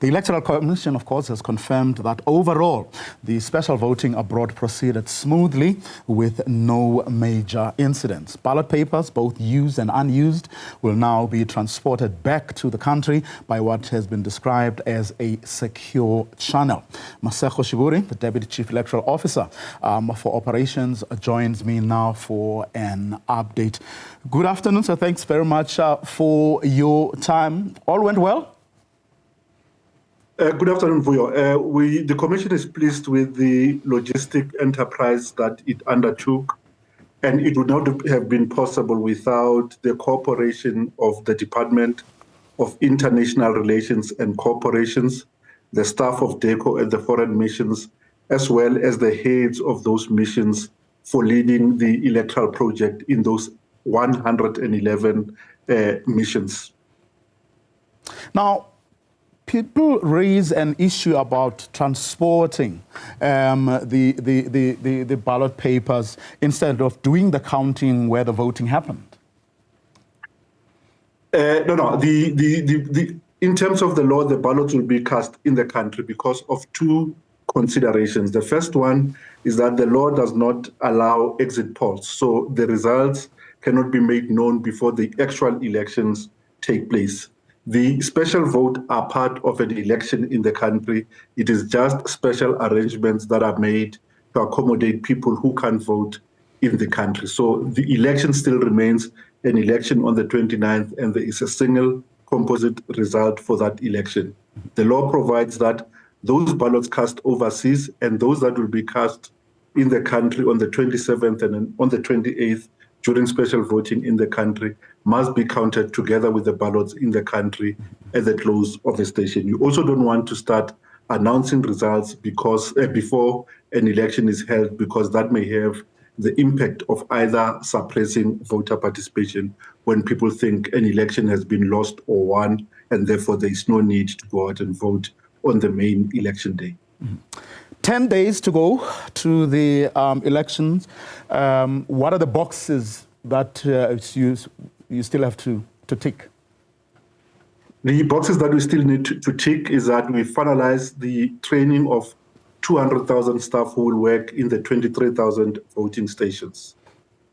The Electoral Commission, of course, has confirmed that overall, the special voting abroad proceeded smoothly with no major incidents. Ballot papers, both used and unused, will now be transported back to the country by what has been described as a secure channel. Masego Sheburi, the Deputy Chief Electoral Officer for Operations, joins me now for an update. Good afternoon, sir. Thanks very much for your time. All went well? Good afternoon, Vuyo. The Commission is pleased with the logistic enterprise that it undertook, and it would not have been possible without the cooperation of the Department of International Relations and Corporations, the staff of DECO and the foreign missions, as well as the heads of those missions for leading the electoral project in those 111 missions. Now, people raise an issue about transporting the ballot papers instead of doing the counting where the voting happened. No. In terms of the law, the ballots will be cast in the country because of two considerations. The first one is that the law does not allow exit polls, so the results cannot be made known before the actual elections take place. The special vote are part of an election in the country. It is just special arrangements that are made to accommodate people who can't vote in the country. So the election still remains an election on the 29th, and there is a single composite result for that election. The law provides that those ballots cast overseas and those that will be cast in the country on the 27th and on the 28th during special voting in the country must be counted together with the ballots in the country at the close of the station. You also don't want to start announcing results because before an election is held, because that may have the impact of either suppressing voter participation when people think an election has been lost or won, and therefore there is no need to go out and vote on the main election day. 10 days to go to the elections. What are the boxes that you still have to tick? The boxes that we still need to tick is that we finalize the training of 200,000 staff who will work in the 23,000 voting stations.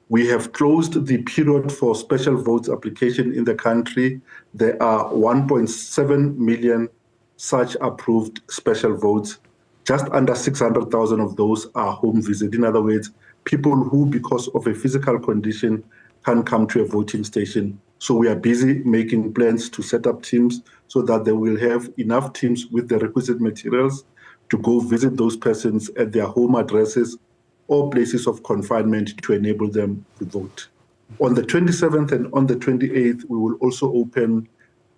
We have closed the period for special votes application in the country. There are 1.7 million such approved special votes. Just under 600,000 of those are home visit. In other words, people who, because of a physical condition, can't come to a voting station. So we are busy making plans to set up teams so that they will have enough teams with the requisite materials to go visit those persons at their home addresses or places of confinement to enable them to vote. On the 27th and on the 28th, we will also open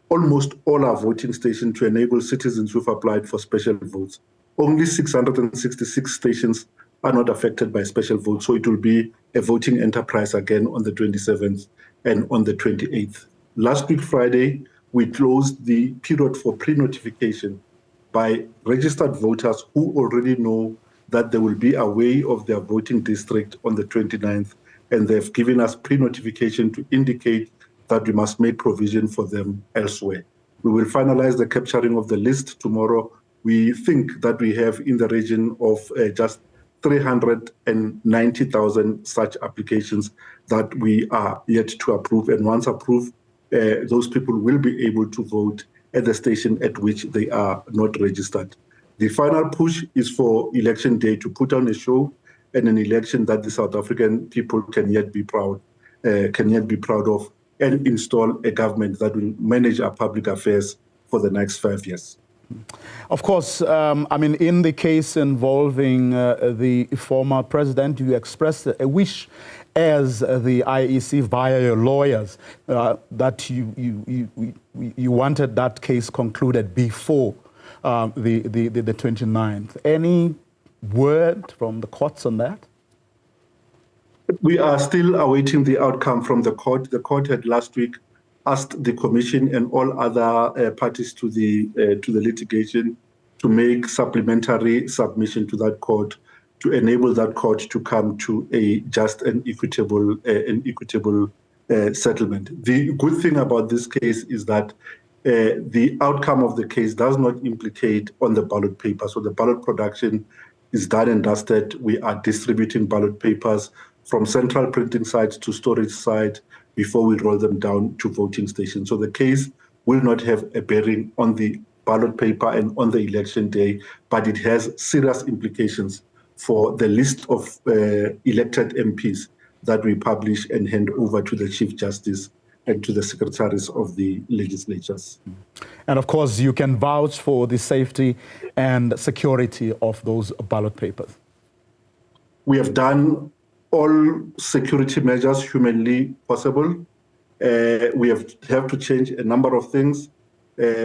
almost all our voting stations to enable citizens who've applied for special votes. Only 666 stations are not affected by special votes, so it will be a voting enterprise again on the 27th and on the 28th. Last week, Friday, we closed the period for pre-notification by registered voters who already know that they will be away of their voting district on the 29th, and they've given us pre-notification to indicate that we must make provision for them elsewhere. We will finalize the capturing of the list tomorrow. We think that we have in the region of just 390,000 such applications that we are yet to approve. And once approved, those people will be able to vote at the station at which they are not registered. The final push is for election day to put on a show and an election that the South African people can yet be proud of, and install a government that will manage our public affairs for the next 5 years. Of course, in the case involving the former president, you expressed a wish as the IEC via your lawyers that you wanted that case concluded before the 29th. Any word from the courts on that? We are still awaiting the outcome from the court. The court had last week asked the Commission and all other parties to the litigation to make supplementary submission to that court to enable that court to come to a just and equitable settlement. The good thing about this case is that the outcome of the case does not implicate on the ballot paper. So the ballot production is done and dusted. We are distributing ballot papers from central printing sites to storage site before we roll them down to voting stations. So the case will not have a bearing on the ballot paper and on the election day, but it has serious implications for the list of elected MPs that we publish and hand over to the Chief Justice and to the secretaries of the legislatures. And of course, you can vouch for the safety and security of those ballot papers. We have done all security measures humanly possible. We have to change a number of things.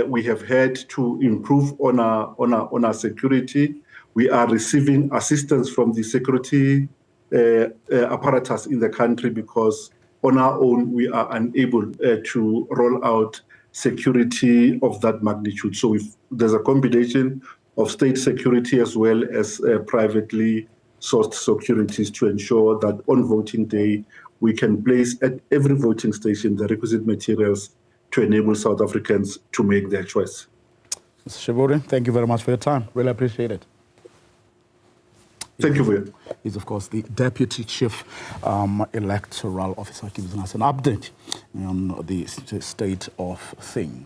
We have had to improve on our security. We are receiving assistance from the security apparatus in the country because on our own, we are unable to roll out security of that magnitude. So there's a combination of state security as well as privately sourced securities to ensure that on voting day, we can place at every voting station the requisite materials to enable South Africans to make their choice. Mr. Sheburi, thank you very much for your time. Really appreciate it. Thank you for it. He's, of course, the Deputy Chief Electoral Officer, giving us an update on the state of things.